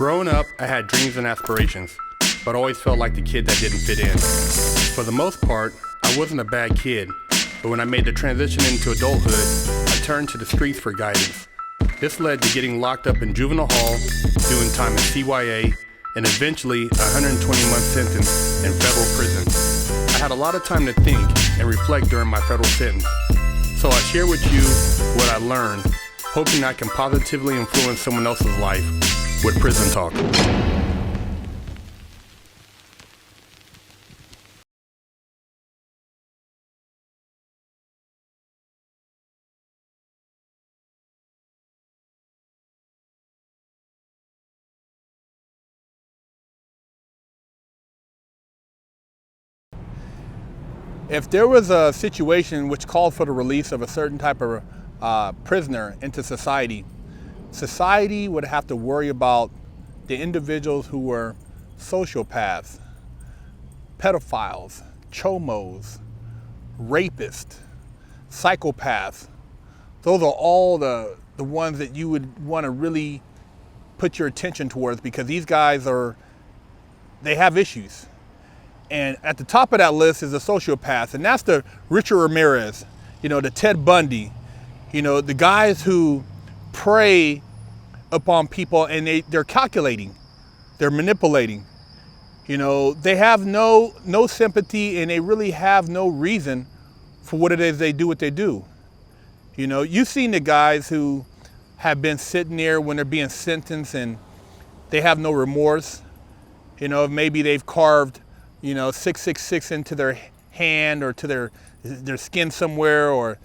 Growing up, I had dreams and aspirations, but always felt like the kid that didn't fit in. For the most part, I wasn't a bad kid, but when I made the transition into adulthood, I turned to the streets for guidance. This led to getting locked up in juvenile hall, doing time in CYA, and eventually a 120-month sentence in federal prison. I had a lot of time to think and reflect during my federal sentence, so I share with you what I learned, hoping I can positively influence someone else's life with Prison Talk. If there was a situation which called for the release of a certain type of prisoner into society, society would have to worry about the individuals who were sociopaths, pedophiles, chomos, rapists, psychopaths. Those are all the ones that you would want to really put your attention towards, because these guys they have issues. And at the top of that list is the sociopath, and that's the Richard Ramirez, the Ted Bundy, the guys who prey upon people, and they're calculating, they're manipulating. They have no sympathy, and they really have no reason for what it is they do what they do. You've seen the guys who have been sitting there when they're being sentenced and they have no remorse. Maybe they've carved 666 into their hand or to their skin somewhere, or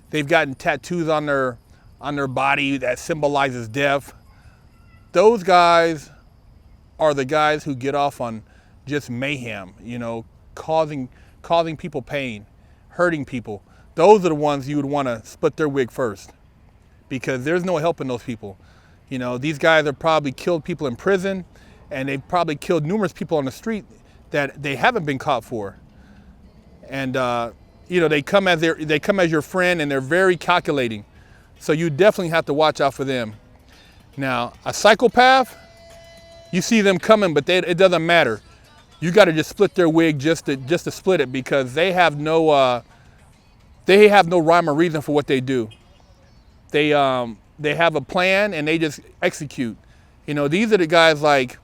they've gotten tattoos on their body that symbolizes death. Those guys are the guys who get off on just mayhem, causing people pain, hurting people. Those are the ones you would want to split their wig first, because there's no helping those people. These guys have probably killed people in prison, and they've probably killed numerous people on the street that they haven't been caught for. And they come as your friend, and they're very calculating. So you definitely have to watch out for them. Now, a psychopath, you see them coming, but it doesn't matter. You got to just split their wig just to split it, because they have no rhyme or reason for what they do. They have a plan, and they just execute. These are the guys like,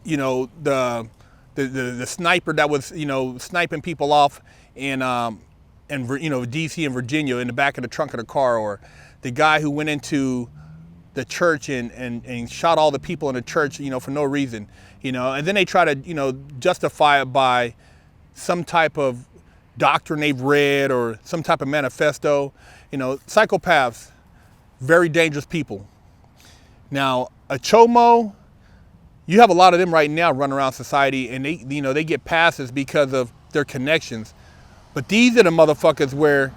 the sniper that was, sniping people off in DC and Virginia in the back of the trunk of the car, or the guy who went into the church and shot all the people in the church, for no reason, and then they try to, justify it by some type of doctrine they've read or some type of manifesto. Psychopaths, very dangerous people. Now, a chomo, you have a lot of them right now running around society, and they get passes because of their connections. But these are the motherfuckers where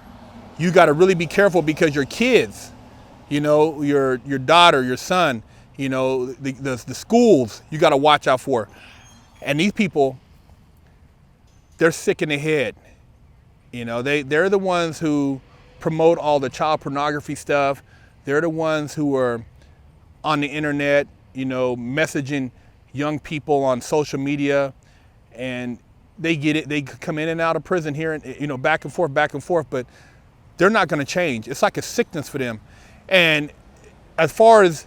you got to really be careful, because your kids, your daughter, your son, the schools, you got to watch out for. And these people, they're sick in the head. They're the ones who promote all the child pornography stuff. They're the ones who are on the internet, messaging young people on social media, and they get it. They come in and out of prison here, and back and forth, but they're not going to change. It's like a sickness for them. And as far as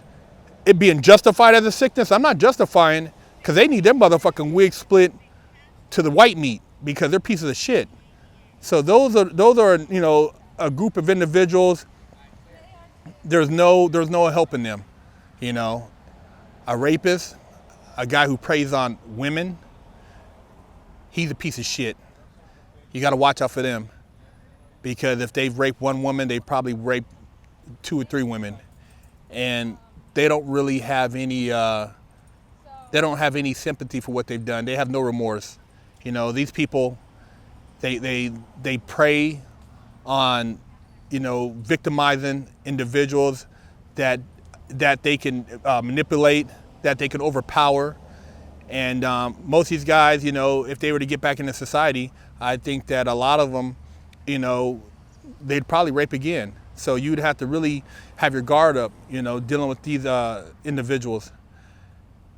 it being justified as a sickness, I'm not justifying, because they need their motherfucking wig split to the white meat, because they're pieces of shit. So those are a group of individuals. There's no helping them. A rapist, a guy who preys on women, he's a piece of shit. You got to watch out for them, because if they've raped one woman, they probably raped 2 or 3 women, and they don't really have any. They don't have any sympathy for what they've done. They have no remorse. These people, they prey on, victimizing individuals that they can manipulate, that they can overpower. And most of these guys, if they were to get back into society, I think that a lot of them, they'd probably rape again. So you'd have to really have your guard up, dealing with these individuals.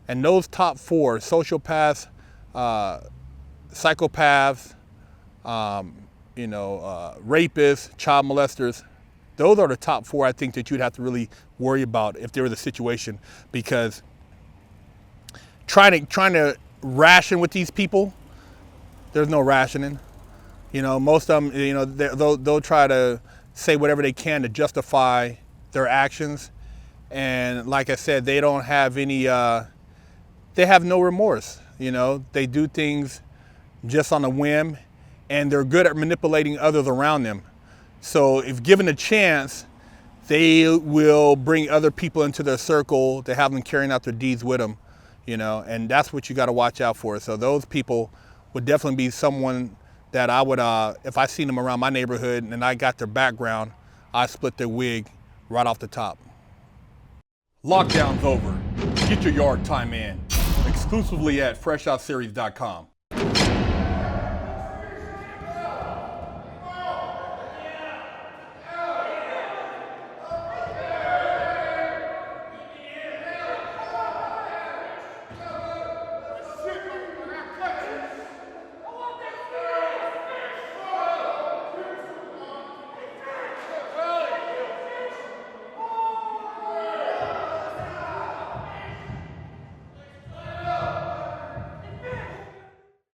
And those top 4, sociopaths, psychopaths, rapists, child molesters, those are the top 4 I think that you'd have to really worry about if there was a situation, because trying to ration with these people, there's no rationing. Most of them, they'll try to say whatever they can to justify their actions. And like I said, they don't have any, they have no remorse. They do things just on a whim, and they're good at manipulating others around them. So if given a chance, they will bring other people into their circle to have them carrying out their deeds with them, and that's what you got to watch out for. So those people would definitely be someone that I would, if I seen them around my neighborhood and I got their background, I'd split their wig right off the top. Lockdown's over. Get your yard time in. Exclusively at FreshOutSeries.com.